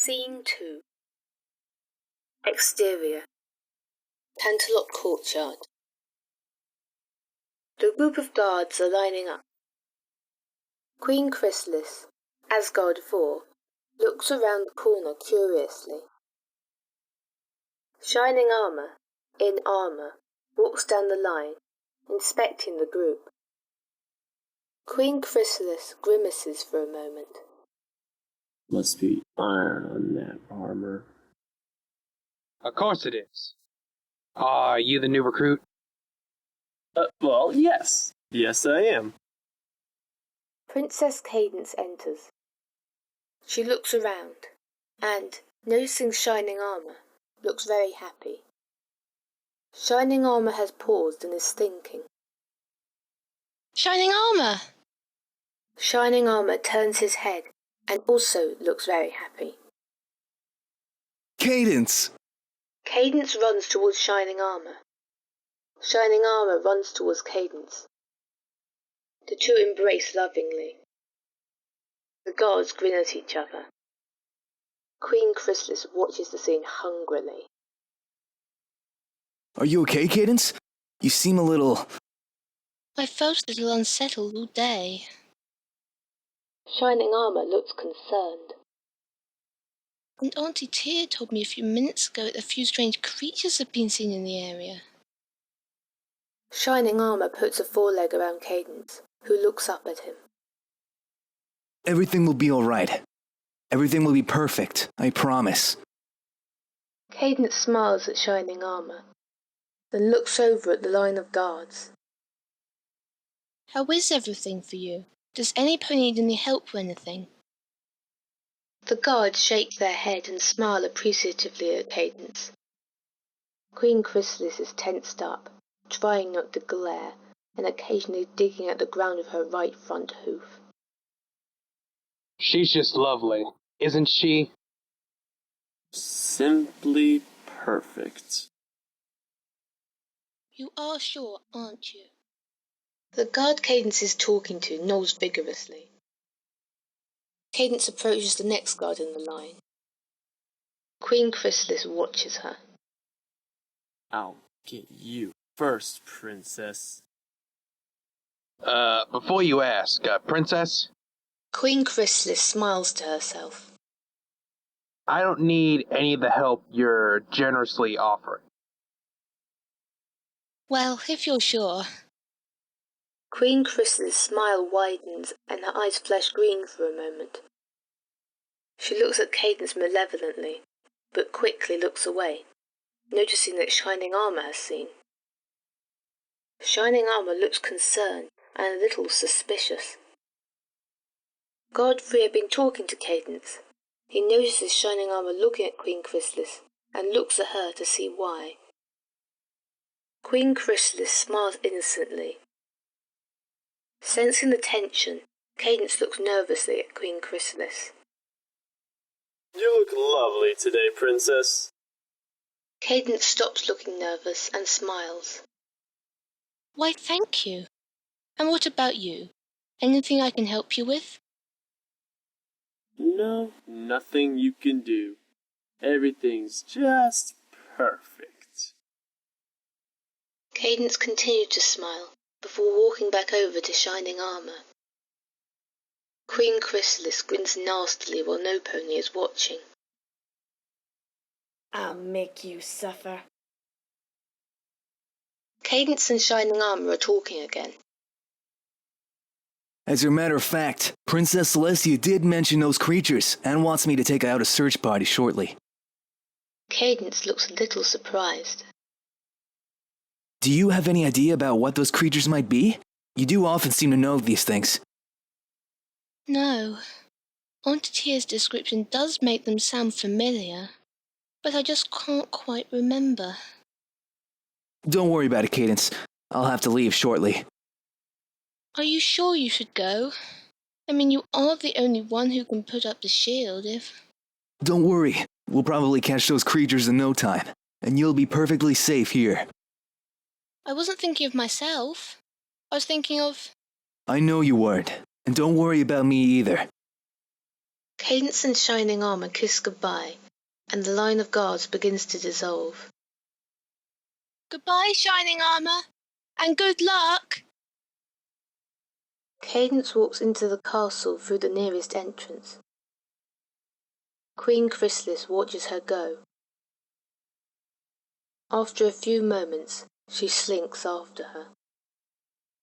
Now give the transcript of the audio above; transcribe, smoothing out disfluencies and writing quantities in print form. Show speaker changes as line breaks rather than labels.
Scene 2. Exterior. Canterlot Courtyard. The group of guards are lining up. Queen Chrysalis, Asgard 4, looks around the corner curiously. Shining Armour, in armour, walks down the line, inspecting the group. Queen Chrysalis grimaces for a moment.
Must be iron on that armor.
Of course it is. Are you the new recruit?
Well, yes. Yes, I am.
Princess Cadence enters. She looks around, and, noticing Shining Armour, looks very happy. Shining Armour has paused and is thinking.
Shining Armour!
Shining Armour turns his head and also looks very happy.
Cadence!
Cadence runs towards Shining Armour. Shining Armour runs towards Cadence. The two embrace lovingly. The guards grin at each other. Queen Chrysalis watches the scene hungrily.
Are you okay, Cadence? You seem a little...
I felt a little unsettled all day.
Shining Armour looks concerned.
And Auntie Tia told me a few minutes ago that a few strange creatures have been seen in the area.
Shining Armour puts a foreleg around Cadence, who looks up at him.
Everything will be alright. Everything will be perfect, I promise.
Cadence smiles at Shining Armour, then looks over at the line of guards.
How is everything for you? Does anybody need any help or anything?
The guards shake their head and smile appreciatively at Cadence. Queen Chrysalis is tensed up, trying not to glare, and occasionally digging at the ground with her right front hoof.
She's just lovely, isn't she?
Simply perfect.
You are sure, aren't you?
The guard Cadence is talking to nods vigorously. Cadence approaches the next guard in the line. Queen Chrysalis watches her.
I'll get you first, princess.
Before you ask, princess?
Queen Chrysalis smiles to herself.
I don't need any of the help you're generously offering.
Well, if you're sure.
Queen Chrysalis' smile widens and her eyes flash green for a moment. She looks at Cadence malevolently, but quickly looks away, noticing that Shining Armour has seen. Shining Armour looks concerned and a little suspicious. Godfrey had been talking to Cadence. He notices Shining Armour looking at Queen Chrysalis and looks at her to see why. Queen Chrysalis smiles innocently. Sensing the tension, Cadence looks nervously at Queen Chrysalis.
You look lovely today, princess.
Cadence stops looking nervous and smiles.
Why, thank you. And what about you? Anything I can help you with?
No, nothing you can do. Everything's just perfect.
Cadence continued to smile before walking back over to Shining Armour. Queen Chrysalis grins nastily while No Pony is watching.
I'll make you suffer.
Cadence and Shining Armour are talking again.
As a matter of fact, Princess Celestia did mention those creatures and wants me to take out a search party shortly.
Cadence looks a little surprised.
Do you have any idea about what those creatures might be? You do often seem to know these things.
No. Auntie Tia's description does make them sound familiar, but I just can't quite remember.
Don't worry about it, Cadence. I'll have to leave shortly.
Are you sure you should go? I mean, you are the only one who can put up the shield if...
Don't worry. We'll probably catch those creatures in no time, and you'll be perfectly safe here.
I wasn't thinking of myself. I was thinking of...
I know you weren't, and don't worry about me either.
Cadence and Shining Armour kiss goodbye, and the line of guards begins to dissolve.
Goodbye, Shining Armour, and good luck!
Cadence walks into the castle through the nearest entrance. Queen Chrysalis watches her go. After a few moments, she slinks after her.